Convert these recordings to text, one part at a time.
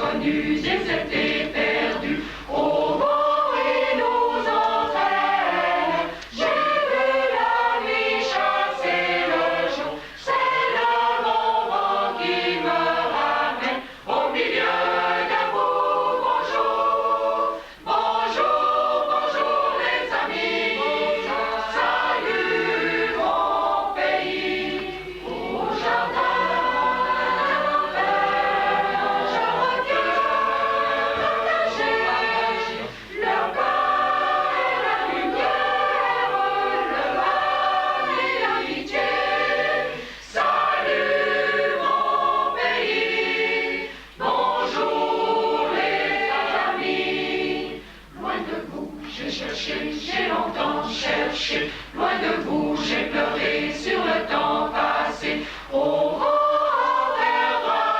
connus, ils étaient perdus au vent et nous entraîne. J'ai vu la nuit chasser le jour, c'est le bon vent qui me ramène au milieu de vous. Bonjour, bonjour, bonjour les amis, salut mon pays. Au jardin je reviens partager le pain et la lumière, le mal et l'amitié. Salut mon pays, bonjour les amis. Loin de vous, j'ai cherché, j'ai longtemps cherché. Loin de vous, j'ai pleuré sur le temps passé. Au vent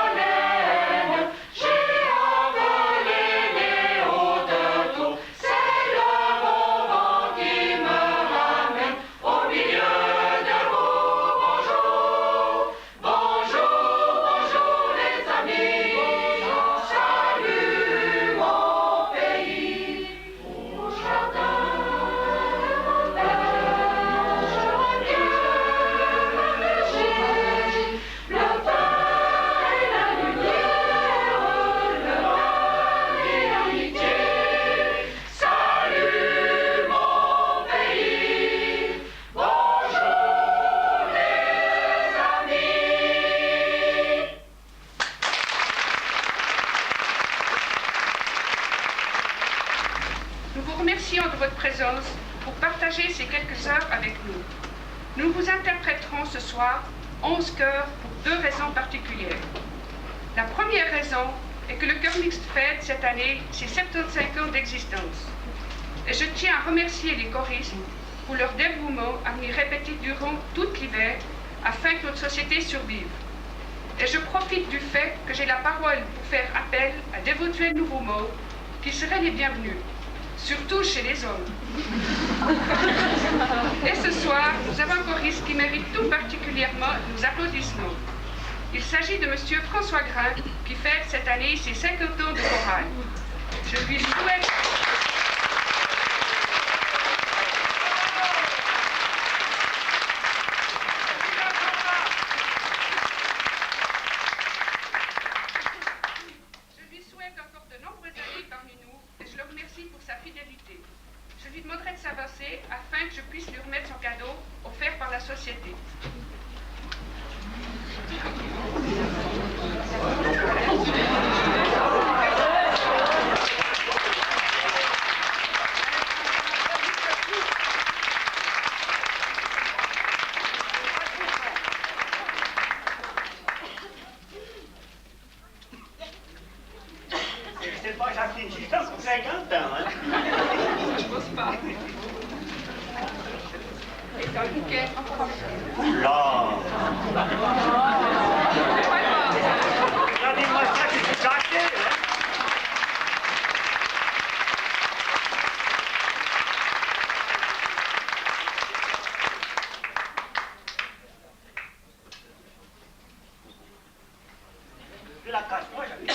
Verlaine, j'ai envolé les hautes tours. C'est le bon vent qui me ramène au milieu de vous. Bonjour, bonjour, bonjour les amis. Salut mon pays. Au jardin de mon père, je reviens partager le pain et la lumière, le mal et l'amitié. Salut mon pays, bonjour les amis. Nous vous remercions de votre présence pour partager ces quelques heures avec nous. Nous vous interpréterons ce soir 11 chœurs pour 2 raisons particulières. La première raison est que le chœur mixte fête cette année ses 75 ans d'existence. Et je tiens à remercier les choristes pour leur dévouement à m'y répéter durant tout l'hiver afin que notre société survive. Et je profite du fait que j'ai la parole pour faire appel à d'éventuels nouveaux mots qui seraient les bienvenus, surtout chez les hommes. Et ce soir, nous avons un choriste qui mérite tout particulièrement nos applaudissements. Il s'agit de M. François Grain, qui fête cette année ses 50 ans de chorale. Je lui souhaite... Je lui souhaite encore de nombreuses années parmi nous et je le remercie pour sa fidélité. Je lui demanderai de s'avancer afin que je puisse lui remettre son cadeau offert par la société. C'est pas Jacqueline Gilles pour 50 ans, hein? Je pense pas. Et dans le bouquet. Là! Regardez-moi ça, c'est du Jacqueline, hein? Je la casse, moi, Jacqueline.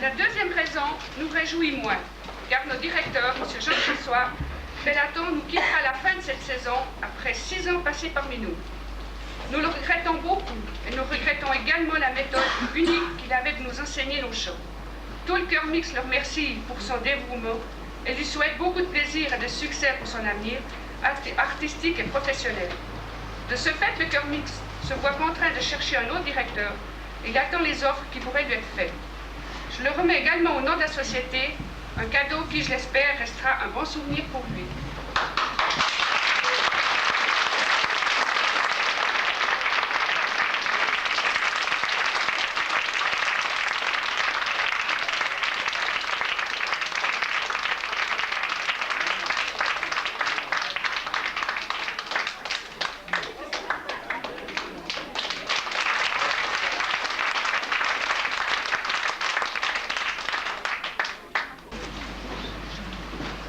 La deuxième raison nous réjouit moins, car notre directeur, M. Jean François Bellaton, nous quittera à la fin de cette saison après 6 ans passés parmi nous. Nous le regrettons beaucoup et nous regrettons également la méthode unique qu'il avait de nous enseigner nos chants. Tout le chœur mixte le remercie pour son dévouement et lui souhaite beaucoup de plaisir et de succès pour son avenir artistique et professionnel. De ce fait, le chœur mixte se voit contraint de chercher un autre directeur et il attend les offres qui pourraient lui être faites. Je le remets également au nom de la société, un cadeau qui, je l'espère, restera un bon souvenir pour lui.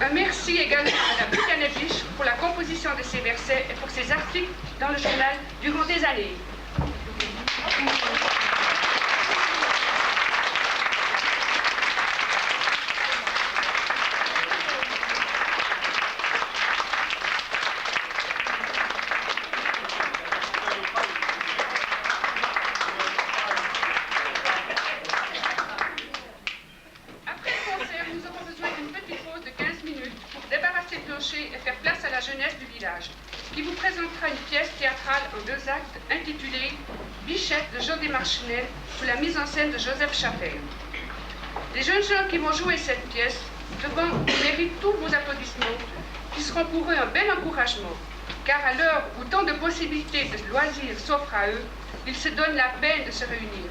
Un merci également à la Buchanevich pour la composition de ces versets et pour ses articles dans le journal durant des années. clocher et faire place à la jeunesse du village, qui vous présentera une pièce théâtrale en 2 actes intitulée Bichette de Jean Desmarchenel sous la mise en scène de Joseph Chapelle. Les jeunes gens qui vont jouer cette pièce méritent tous vos applaudissements, qui seront pour eux un bel encouragement, car à l'heure où tant de possibilités de loisirs s'offrent à eux, ils se donnent la peine de se réunir,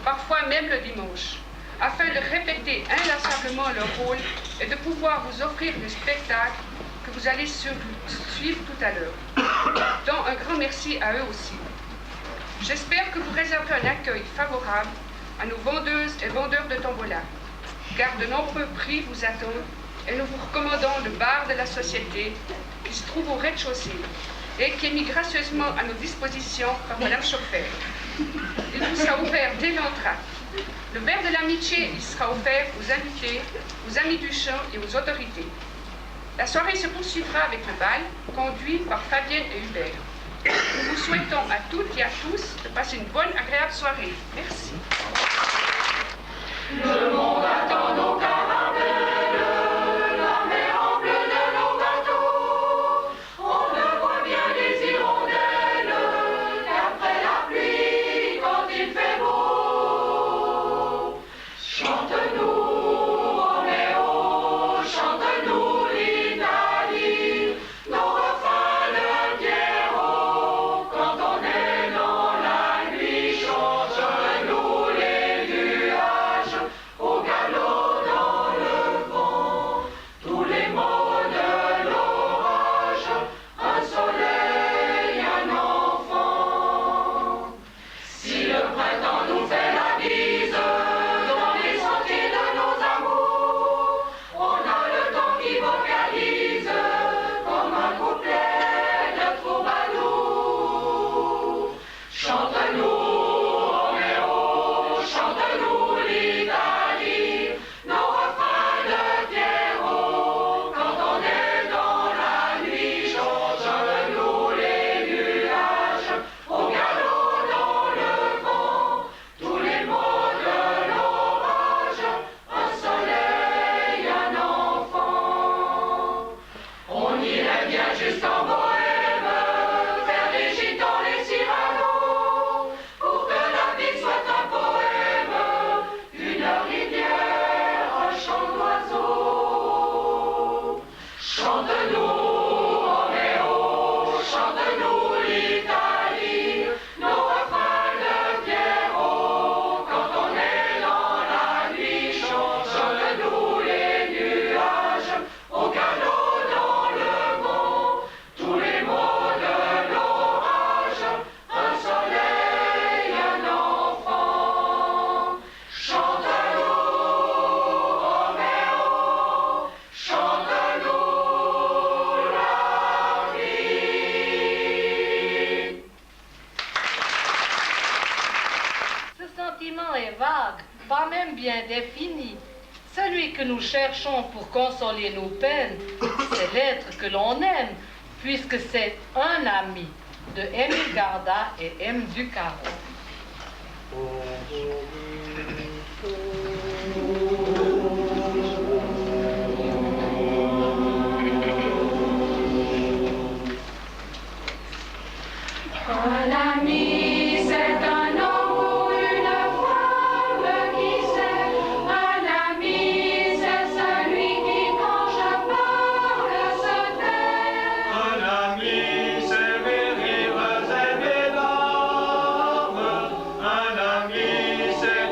parfois même le dimanche, afin de répéter inlassablement leur rôle et de pouvoir vous offrir le spectacle que vous allez suivre tout à l'heure. Donc un grand merci à eux aussi. J'espère que vous réserverez un accueil favorable à nos vendeuses et vendeurs de tombola, car de nombreux prix vous attendent et nous vous recommandons le bar de la société qui se trouve au rez-de-chaussée et qui est mis gracieusement à nos dispositions par Madame Chauffeur. Il vous sera ouvert dès l'entrée. Le verre de l'amitié il sera offert aux invités, aux amis du chant et aux autorités. La soirée se poursuivra avec le bal, conduit par Fabienne et Hubert. Nous vous souhaitons à toutes et à tous de passer une bonne, agréable soirée. Merci. Le monde attend nos caravelles, la mer en bleu de nos bateaux. On ne voit bien les hirondelles qu'après la pluie quand il fait beau. Chante-nous, Roméo, chante-nous l'Italie, nos refrains de Pierrot. Quand on est dans la nuit, chante-nous les nuages au galop dans le vent. Tous les mots de l'orage, un soleil, un enfant. Si le printemps nous fait la bise dans les sentiers de nos amours, on a le temps qui vocalise comme un couplet de troubadour. Chante-nous, Roméo, chante-nous l'Italie, nos refrains de Pierrot. Quand on est dans la nuit, chante-nous les nuages au galop dans le vent. Tous les mots de l'orage, un soleil, un enfant. On irait bien jusqu'en Bohème, faire des gitans, les Cyrano, pour que la vie soit un poème, une rivière, un chant d'oiseaux. Chante-nous, Roméo, chante-nous l'Italie, nos refrains de Pierrot. Quand on est dans la nuit, chante-nous les nuages au galop dans le vent. Tous les mots de l'orage, un soleil, un enfant. Chante-nous, Roméo, chante-nous la vie. Ce sentiment est vague, pas même bien défini. Celui que nous cherchons pour consoler nos peines, c'est l'être que l'on aime, puisque c'est un ami de Émile Garda et M. Ducaro. Un ami, c'est un homme ou une femme qui sait. Un ami, c'est celui qui, quand je parle, se tait. Un ami, c'est mes rires et mes larmes. Un ami, c'est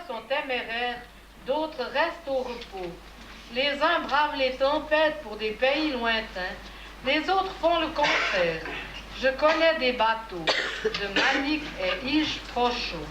sont téméraires, d'autres restent au repos. Les uns bravent les tempêtes pour des pays lointains, les autres font le contraire. Je connais des bateaux de Manic et Ige-Prochaud.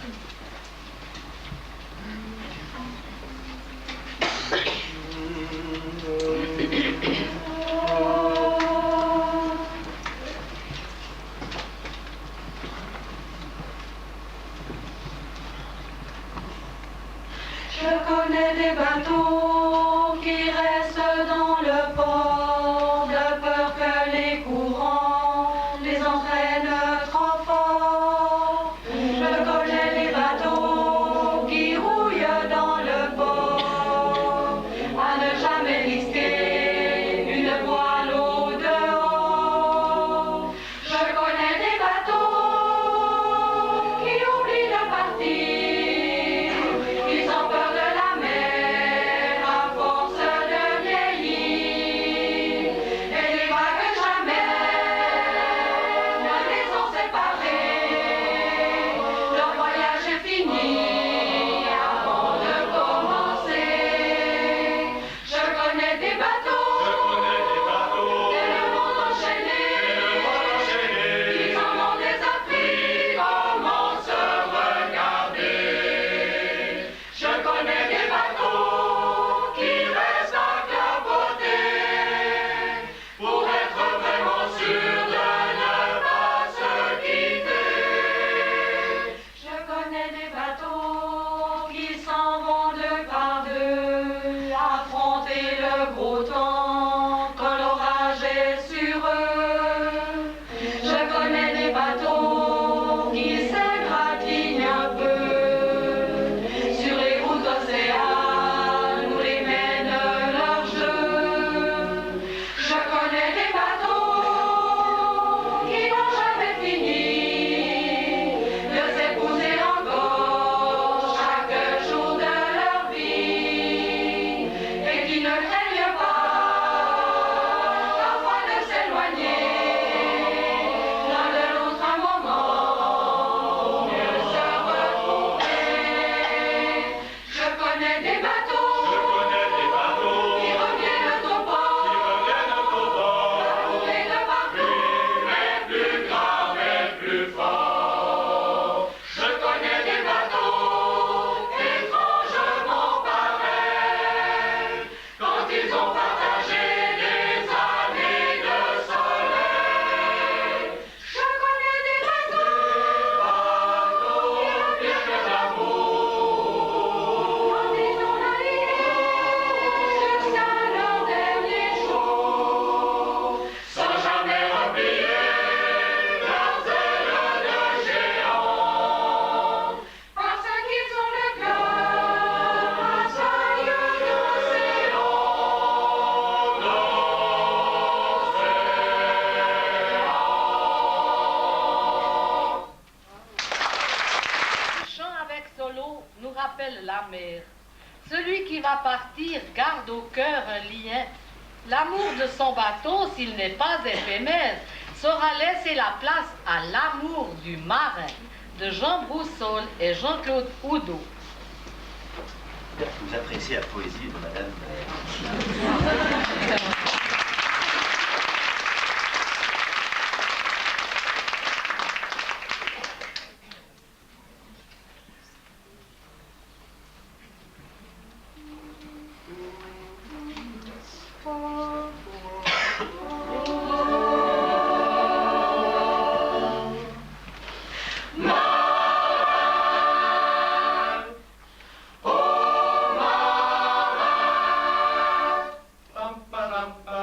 Je connais des bateaux qui restent dans le port, de peur que les courants les entraînent trop fort. Je connais les bateaux qui rouillent dans le port, à ne jamais risquer une voile au dehors. Je connais des bateaux qui oublient de partir, ils ont peur de la mer à force de vieillir, et les vagues jamais ne les ont séparés. Leur voyage est fini avant de commencer. Je connais des bateaux, et le monde enchaîné, ils en ont désappris comment se regarder. Je connais des bateaux qui restent à clapoter pour être vraiment sûrs de ne pas se quitter. Je connais des bateaux qui s'en vont deux par deux, affronter le gros temps quand l'orage est sur eux. Je connais des bateaux qui s'égratignent un peu sur les routes océanes où les mène leur jeu. Je connais des bateaux qui n'ont jamais fini de s'épouser encore chaque jour de leur vie, et qui ne craignent pas parfois de s'éloigner l'un de l'autre un moment pour mieux se retrouver. Je connais des bateaux qui reviennent au port, bourrés de partout, mais plus graves et plus forts. Je connais des bateaux étrangement pareils, quand ils ont partagé des années de soleil. Je connais des bateaux qui reviennent d'amour, quand ils ont navigué jusqu'à leur dernier jour, sans jamais oublier leurs ailes de géants, parce qu'ils ont le cœur joyeux d'océan. Le chant avec solo nous rappelle la mer. Celui qui va partir garde au cœur un lien. L'amour de son bateau, s'il n'est pas éphémère, saura laisser la place à l'amour du marin, de Jean Broussol et Jean-Claude Oudot. Vous appréciez la poésie de Madame. Pam, pam, pam.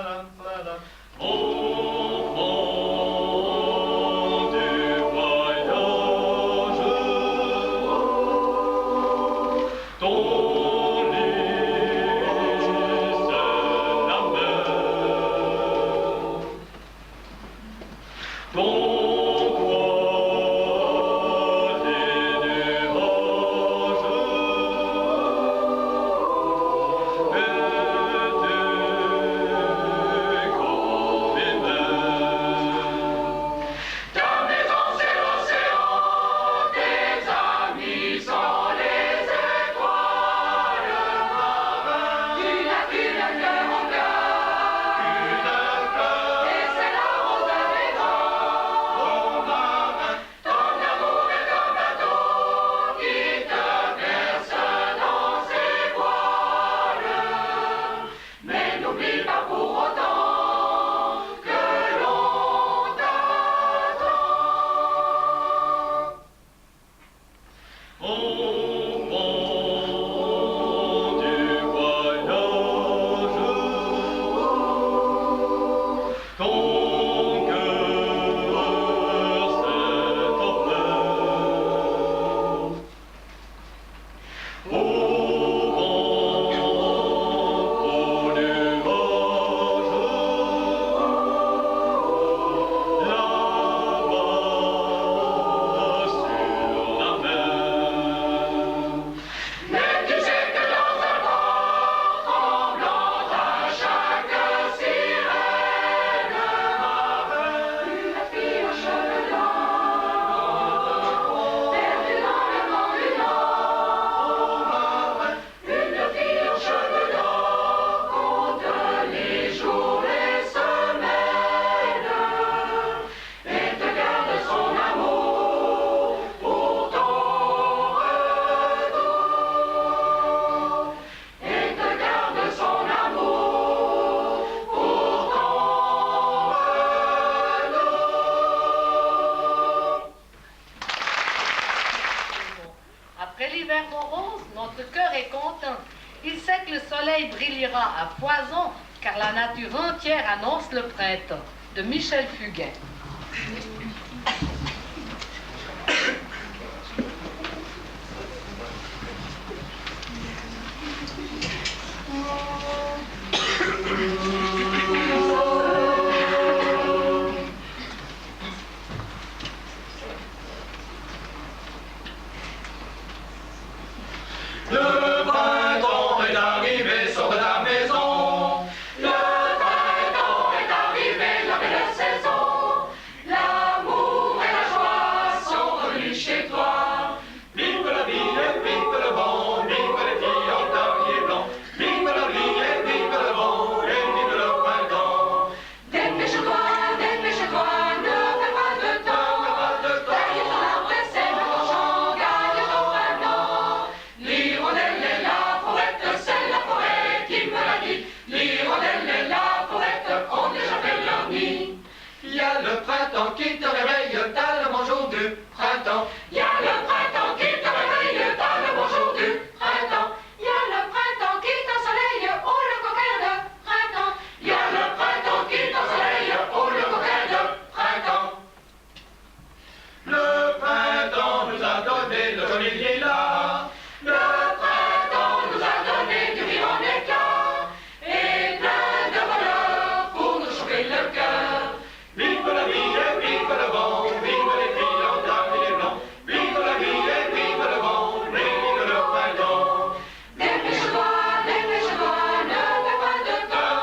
Après l'hiver morose, notre cœur est content. Il sait que le soleil brillera à foison, car la nature entière annonce le printemps. De Michel Fugain. Le printemps est arrivé, sors de la maison. Le printemps est arrivé, la belle saison. L'amour et la joie sont venus chez toi. Vive la vie et vive le vent, vive les filles en tablier blanc. Vive la vie et vive le vent, et vive le printemps. Dépêche-toi, dépêche-toi, ne perds pas de temps. Derrière ton arbre et sème ton champ, gagne ton printemps. L'hirondelle est la forêt, c'est la forêt qui me l'a dit. L'hirondelle est la forêt, ont déjà fait leur nid. Il y a le printemps qui te réveille, t'as le bonjour du printemps. Il y a le printemps qui te réveille, t'as le bonjour du printemps. Il y a le printemps qui t'ensoleille, oh le coquin de printemps. Il y a le printemps qui t'ensoleille, oh le coquin de printemps. Le printemps nous a donné le joli lilas. Le printemps nous a donné du rire en éclat et plein de bonheur pour nous chauffer le cœur. Vive la vie et vive le vent, vive les filles en tablier blanc. Vive la vie et vive le vent, et vive le printemps. Dépêche-toi, dépêche-toi, ne perds pas de temps.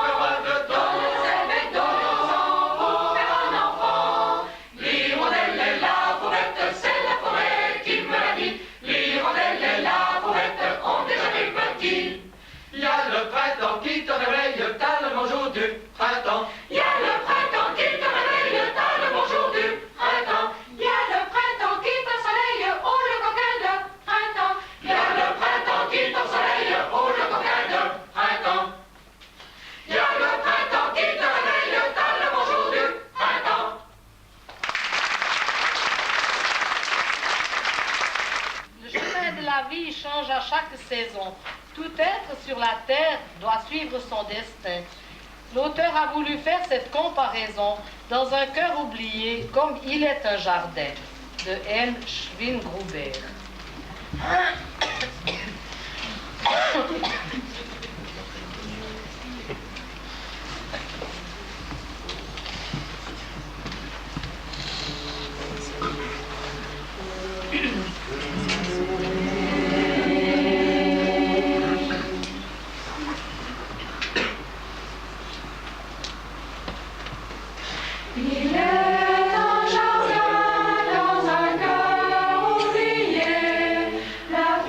Donne les sève et donne aux enfants pour faire un enfant. L'hirondelle est la forêt, c'est la forêt qui me l'a dit. L'hirondelle est la forêt, ont déjà des petits. Il y a le printemps qui te réveille, t'as le bonjour du printemps. Il y a le printemps qui te réveille, t'as le bonjour du printemps. Il y a le printemps qui t'ensoleille, oh le coquin de printemps. Il y a le printemps qui t'ensoleille, oh le coquin de printemps. Il y a le printemps qui te réveille, t'as le bonjour du printemps. Le chemin de la vie change à chaque saison. Tout être sur la terre doit suivre son destin. L'auteur a voulu faire cette comparaison dans un cœur oublié, comme il est un jardin, de N. Schwingruber. Il est un jardin dans un cœur oublié, la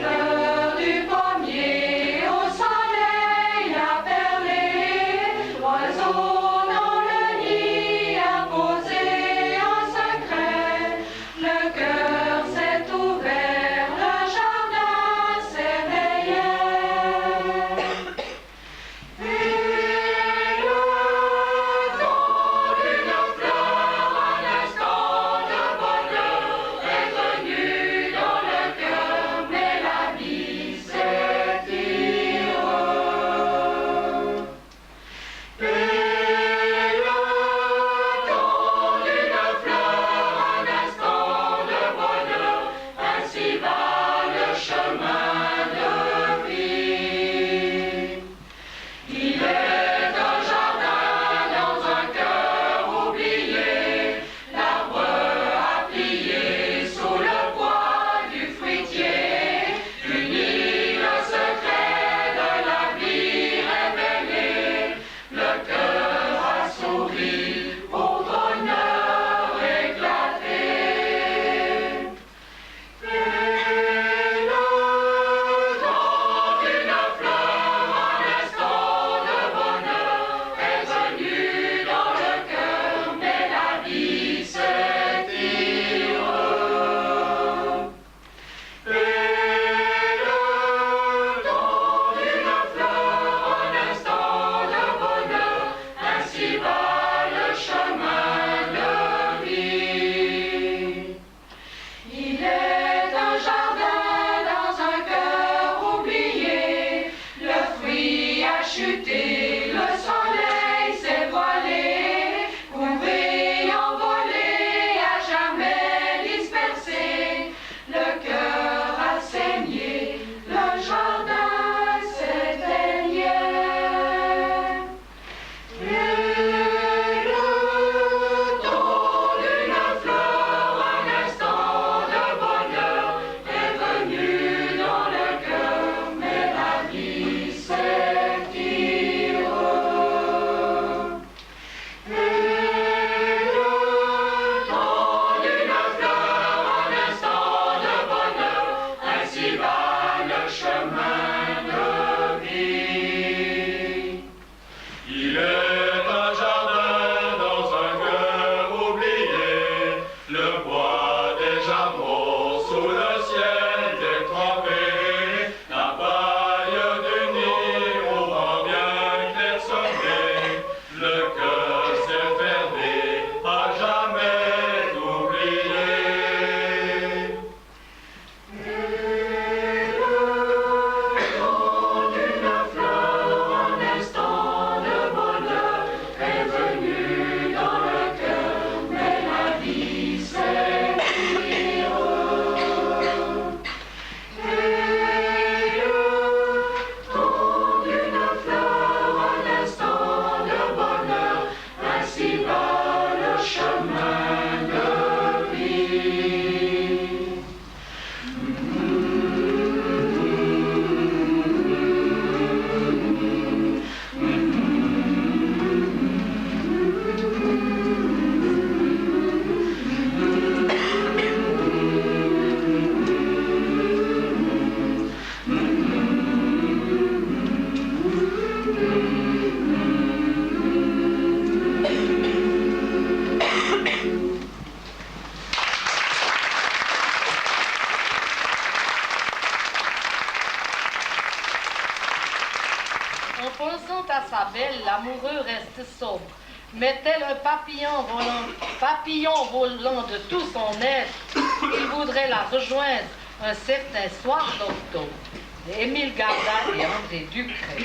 chemin de vie. Il est un jardin dans un cœur oublié, le bois des jameaux sous le ciel détrempé, la paille du nid au vent bien clairsemé, le cœur s'est fermé, à jamais oublié. En pensant à sa belle, l'amoureux reste sobre. Mais tel un papillon volant de tout son être, il voudrait la rejoindre un certain soir d'octobre. Émile Garda et André Ducret.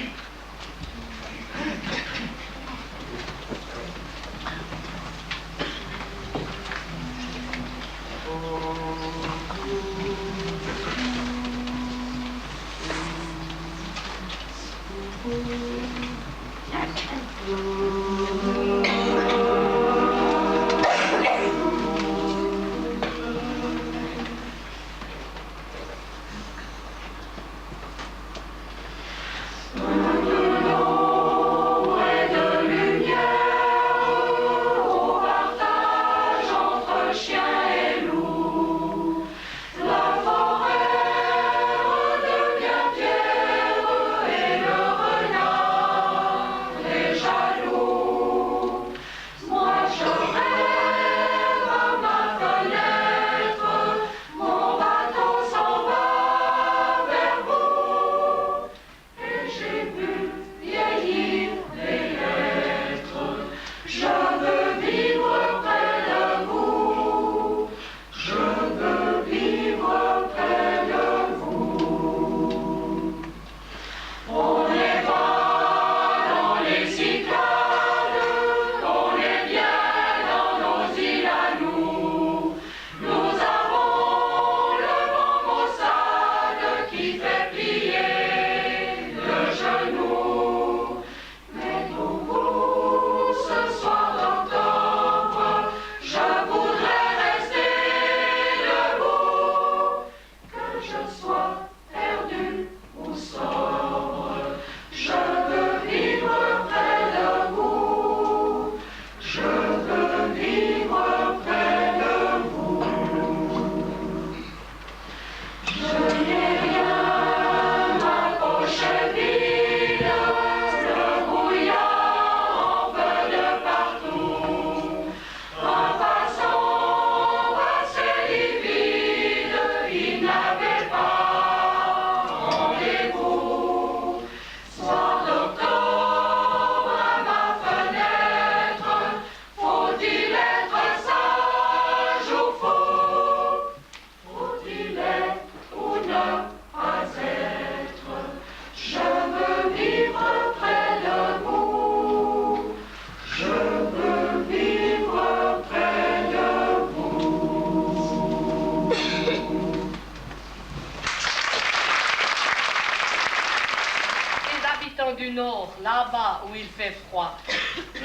Du nord, là-bas où il fait froid.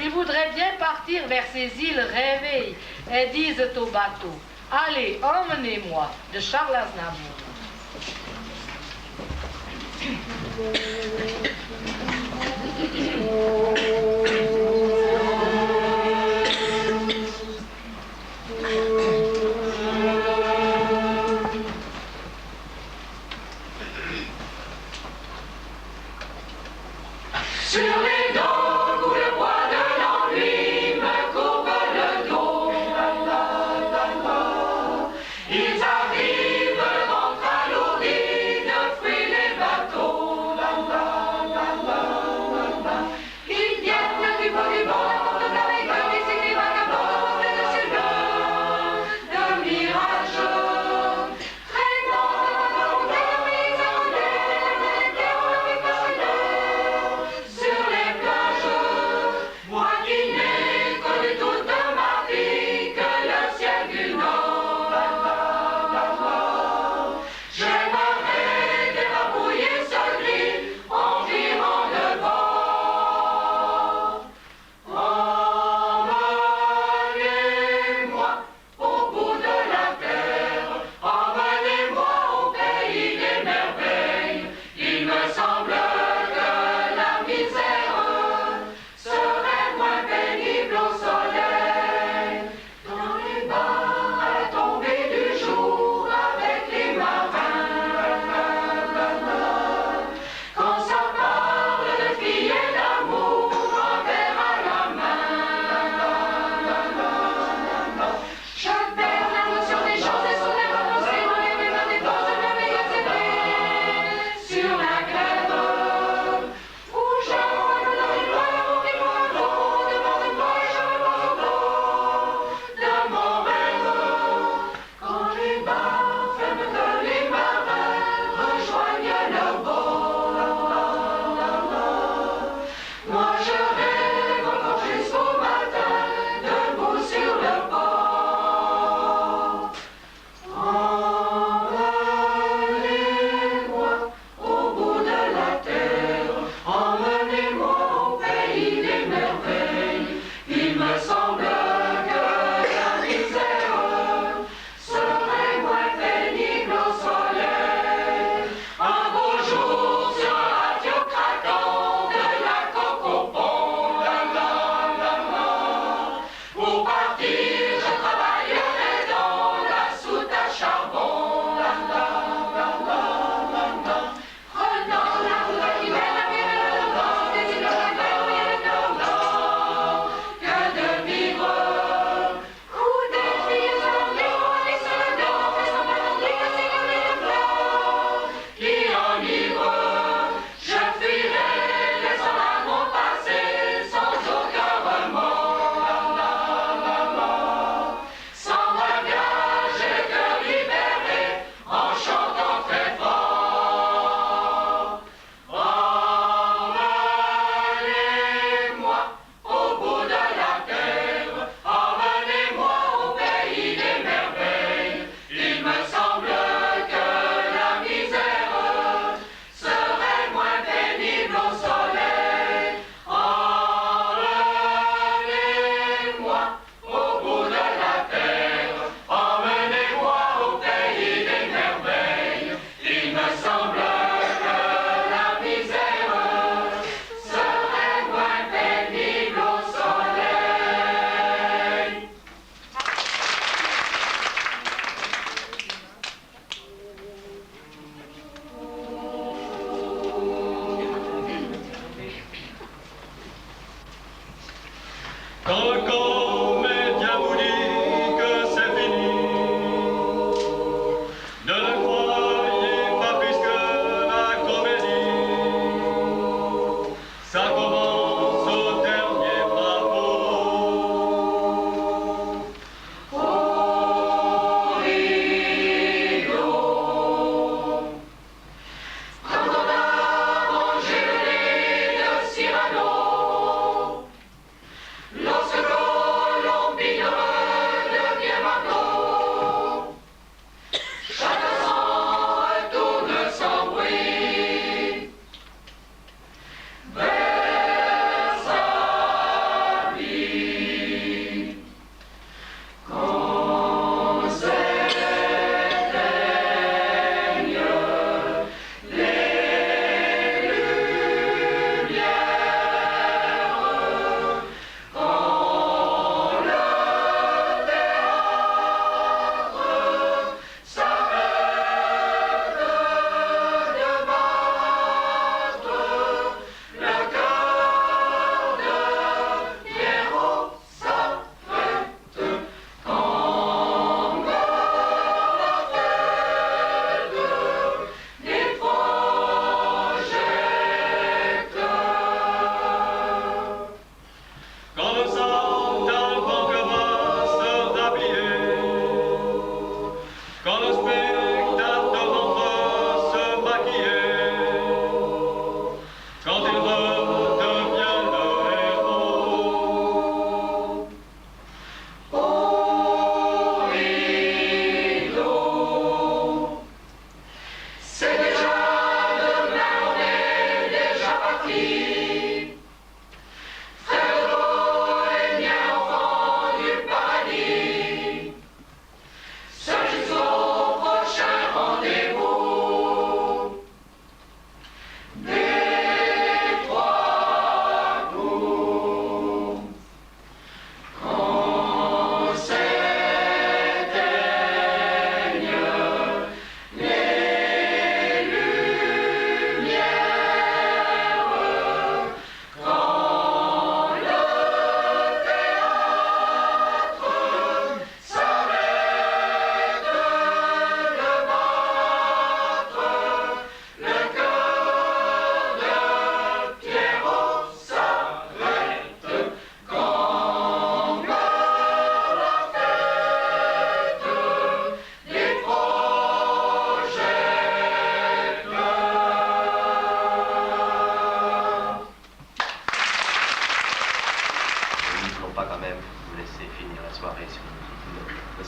Ils voudraient bien partir vers ces îles rêvées et disent au bateau, allez, emmenez-moi, de Charles Aznavour. Sur les dents où le poids de l'ennui me courbe le dos. Ils arrivent, rentrent alourdis de fruits les bateaux. Ils viennent du bout du monde, de l'Amérique, ici les vagabonds, de Sylvain, de mirage. Très bon, de mise en l'air, sur les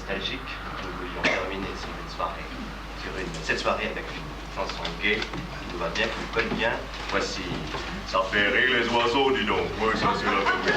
nostalgique, nous voulions terminer cette soirée avec une chanson gay qui nous va bien, qui nous colle bien. Voici Ça fait rire les oiseaux, dis donc. Oui, ça c'est la vérité.